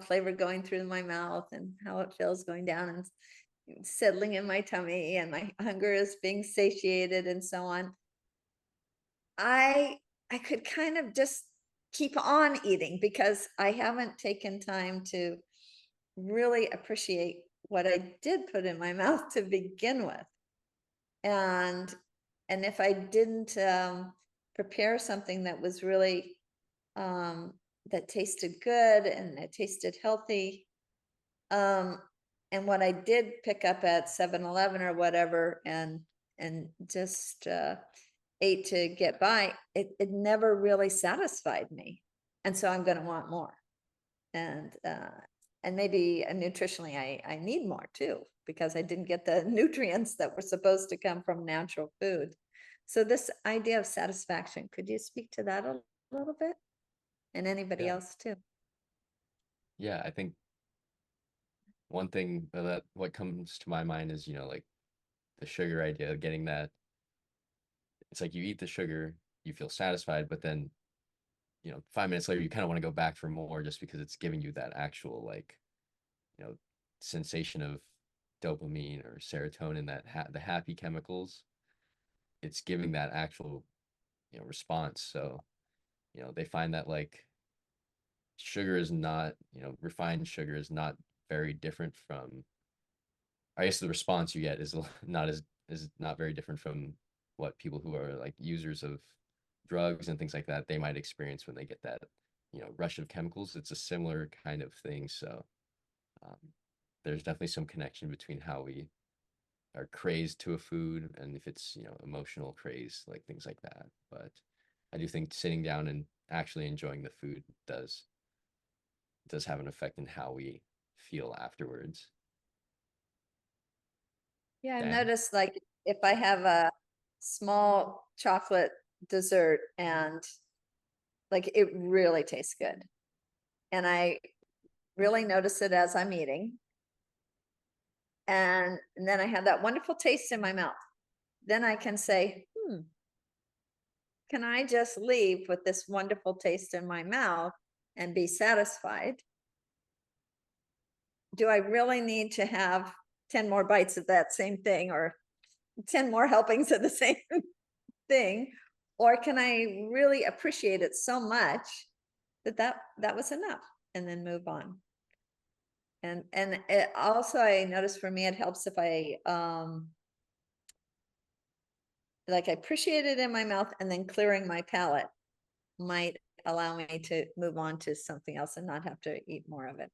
flavor going through my mouth and how it feels going down and settling in my tummy, and my hunger is being satiated and so on, I could kind of just keep on eating, because I haven't taken time to really appreciate what I did put in my mouth to begin with. And if I didn't prepare something that was really that tasted good and it tasted healthy, and what I did pick up at 7-Eleven or whatever, and just ate to get by, it never really satisfied me, and so I'm going to want more. And maybe nutritionally I need more too, because I didn't get the nutrients that were supposed to come from natural food. So this idea of satisfaction, could you speak to that a little bit? And anybody else too? Yeah, I think one thing that what comes to my mind is, like the sugar idea, getting that. It's like you eat the sugar, you feel satisfied, but then, 5 minutes later, you kind of want to go back for more, just because it's giving you that actual, like, sensation of dopamine or serotonin, that the happy chemicals. It's giving that actual, response. So, they find that, like, sugar is not, refined sugar is not very different from, I guess the response you get is not very different from what people who are like users of drugs and things like that, they might experience when they get that, rush of chemicals. It's a similar kind of thing. So um, there's definitely some connection between how we are crazed to a food, and if it's, emotional craze, like things like that. But I do think sitting down and actually enjoying the food does have an effect in how we feel afterwards. Yeah, I've Dan? noticed, like, if I have a small chocolate dessert and like it really tastes good, and I really notice it as I'm eating, and then I have that wonderful taste in my mouth, then I can say, can I just leave with this wonderful taste in my mouth and be satisfied? Do I really need to have 10 more bites of that same thing, or 10 more helpings of the same thing? Or can I really appreciate it so much that was enough, and then move on? And it also, I noticed for me, it helps if I like I appreciate it in my mouth, and then clearing my palate might allow me to move on to something else and not have to eat more of it.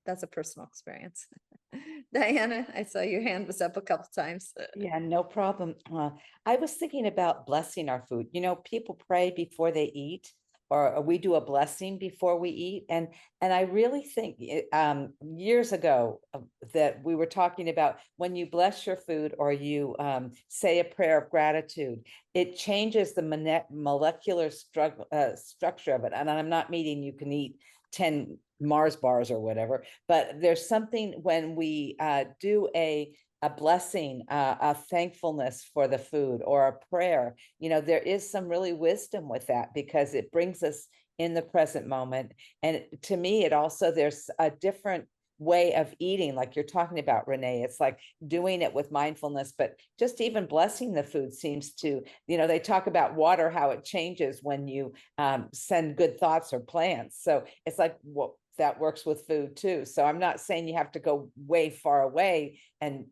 That's a personal experience. Diana, I saw your hand was up a couple times. Yeah, no problem. I was thinking about blessing our food. You know, people pray before they eat, or we do a blessing before we eat. And I really think years ago that we were talking about when you bless your food or you say a prayer of gratitude, it changes the molecular structure of it. And I'm not meaning you can eat 10 Mars bars or whatever, but there's something when we do a blessing, a thankfulness for the food, or a prayer, you know, there is some really wisdom with that, because it brings us in the present moment. And to me, it also, there's a different way of eating, like you're talking about, Renee. It's like doing it with mindfulness, but just even blessing the food seems to, you know, they talk about water, how it changes when you send good thoughts or plants. So it's like, well, that works with food too. So I'm not saying you have to go way far away and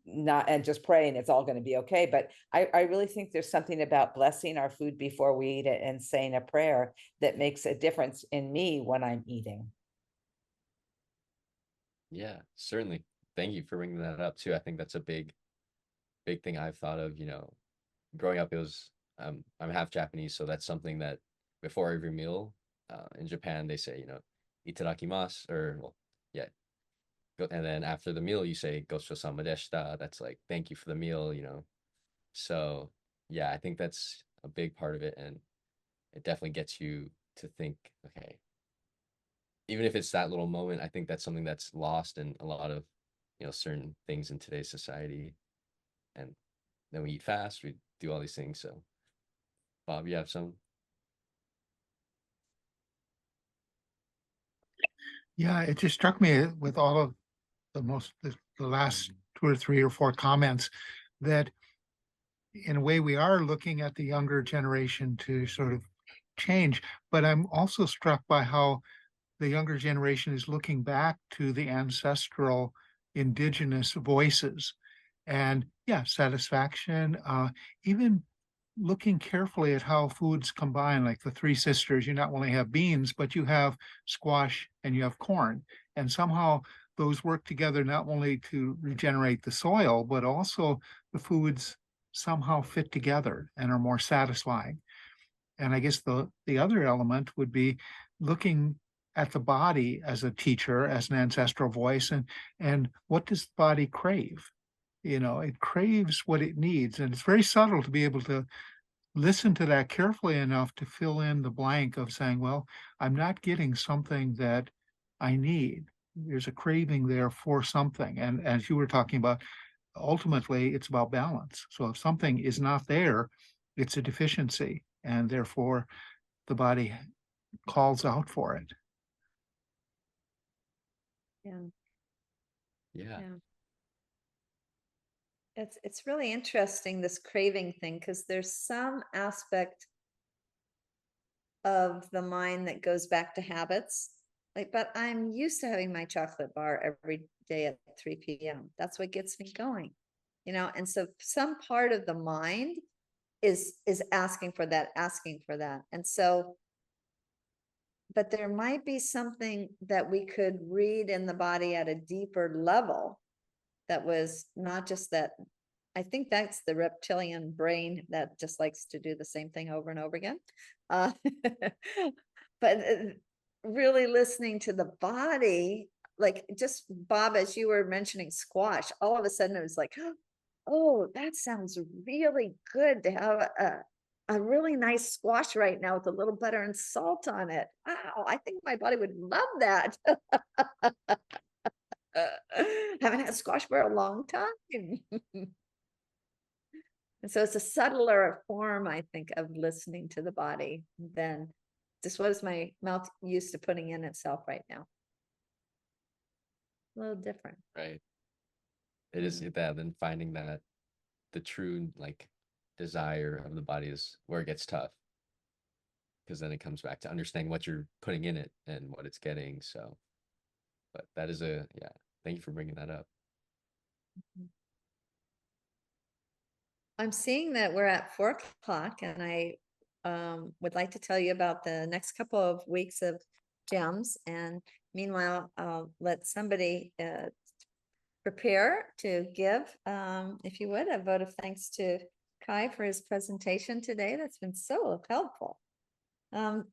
just pray and it's all going to be okay. But I really think there's something about blessing our food before we eat it and saying a prayer that makes a difference in me when I'm eating. Yeah, certainly. Thank you for bringing that up too. I think that's a big thing I've thought of, you know, growing up. It was, I'm half Japanese, so that's something that before every meal, in Japan, they say, you know, itadakimasu, or, well, yeah. And then after the meal, you say, gochou-sama deshita. That's like, thank you for the meal, you know. So yeah, I think that's a big part of it. And it definitely gets you to think, okay, even if it's that little moment, I think that's something that's lost in a lot of, you know, certain things in today's society. And then we eat fast, we do all these things. So Bob, you have some? Yeah, it just struck me with all of the last 2 or 3 or 4 comments that in a way we are looking at the younger generation to sort of change, but I'm also struck by how the younger generation is looking back to the ancestral indigenous voices, and yeah, satisfaction, even looking carefully at how foods combine, like the Three Sisters. You not only have beans, but you have squash and you have corn, and somehow those work together not only to regenerate the soil, but also the foods somehow fit together and are more satisfying. And I guess the other element would be looking at the body as a teacher, as an ancestral voice, and what does the body crave? You know, it craves what it needs, and it's very subtle to be able to listen to that carefully enough to fill in the blank of saying, well, I'm not getting something that I need. There's a craving there for something. And as you were talking about, ultimately it's about balance. So if something is not there, it's a deficiency, and therefore the body calls out for it. Yeah. Yeah. Yeah. It's really interesting, this craving thing, because there's some aspect of the mind that goes back to habits. Like, but I'm used to having my chocolate bar every day at 3 p.m. That's what gets me going, you know. And so some part of the mind is asking for that. And so, but there might be something that we could read in the body at a deeper level that was not just that. I think that's the reptilian brain that just likes to do the same thing over and over again. But really listening to the body, like just Bob, as you were mentioning squash, all of a sudden it was like, oh, that sounds really good to have a really nice squash right now with a little butter and salt on it. Wow, I think my body would love that. Haven't had squash for a long time. And so it's a subtler form, I think, of listening to the body than just what is my mouth used to putting in itself right now. A little different. Right. It is that, then finding that the true like desire of the body is where it gets tough. Because then it comes back to understanding what you're putting in it and what it's getting. So, but that is yeah, thank you for bringing that up. I'm seeing that we're at 4 o'clock, and I would like to tell you about the next couple of weeks of gems. And meanwhile, I'll let somebody prepare to give, if you would, a vote of thanks to Kai for his presentation today. That's been so helpful.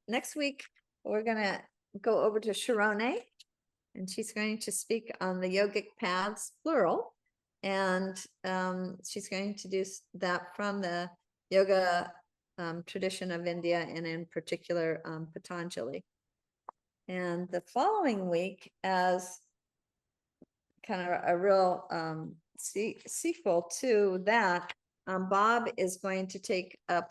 Next week, we're going to go over to Sharone, and she's going to speak on the yogic paths, plural. And she's going to do that from the yoga tradition of India, and in particular, Patanjali. And the following week, as kind of a real sequel to that, Bob is going to take up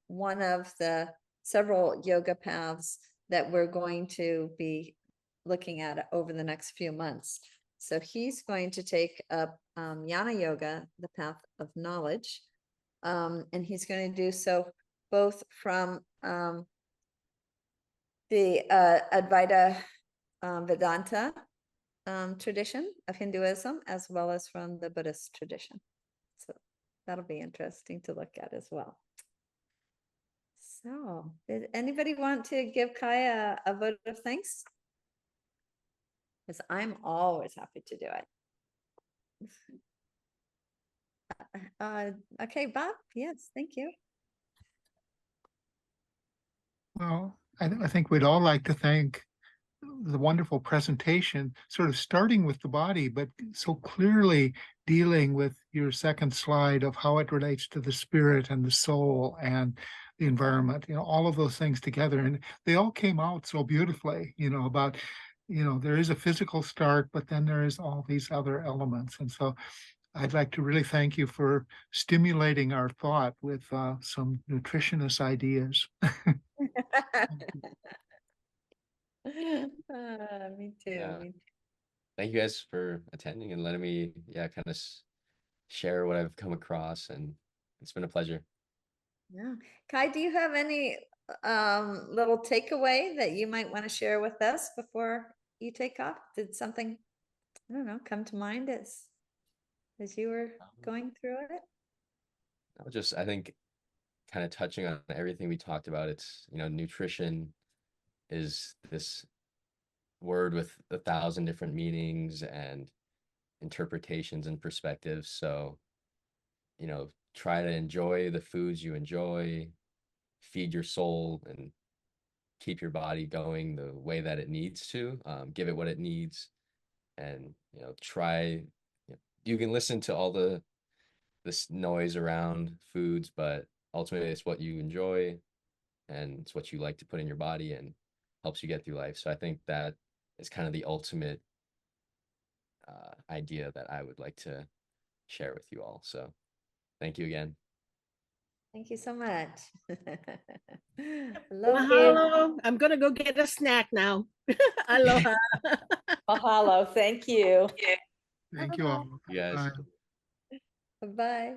one of the several yoga paths that we're going to be looking at over the next few months. So he's going to take up Jnana Yoga, the path of knowledge, and he's going to do so both from the Advaita Vedanta tradition of Hinduism, as well as from the Buddhist tradition. So that'll be interesting to look at as well. So did anybody want to give Kai a vote of thanks? Because I'm always happy to do it. Okay, Bob. Yes, thank you. Well, I think we'd all like to thank the wonderful presentation, sort of starting with the body, but so clearly dealing with your second slide of how it relates to the spirit and the soul and the environment, all of those things together. And they all came out so beautifully, about, there is a physical start, but then there is all these other elements. And so I'd like to really thank you for stimulating our thought with some nutritious ideas. Me too. Yeah. Me too. Thank you guys for attending and letting me, kind of share what I've come across, and it's been a pleasure. Yeah. Kai, do you have any little takeaway that you might want to share with us before you take off? Did something, I don't know, come to mind as you were going through it? I think kind of touching on everything we talked about, it's, nutrition is this word with 1,000 different meanings and interpretations and perspectives. So, try to enjoy the foods you enjoy, feed your soul, and keep your body going the way that it needs to. Give it what it needs, and try. You can listen to all this noise around foods, but ultimately it's what you enjoy, and it's what you like to put in your body, and helps you get through life. So I think that is kind of the ultimate idea that I would like to share with you all. So thank you again. Thank you so much. Mahalo. I'm going to go get a snack now. Aloha. Mahalo. Thank you. Thank you all. You guys. Bye. Bye.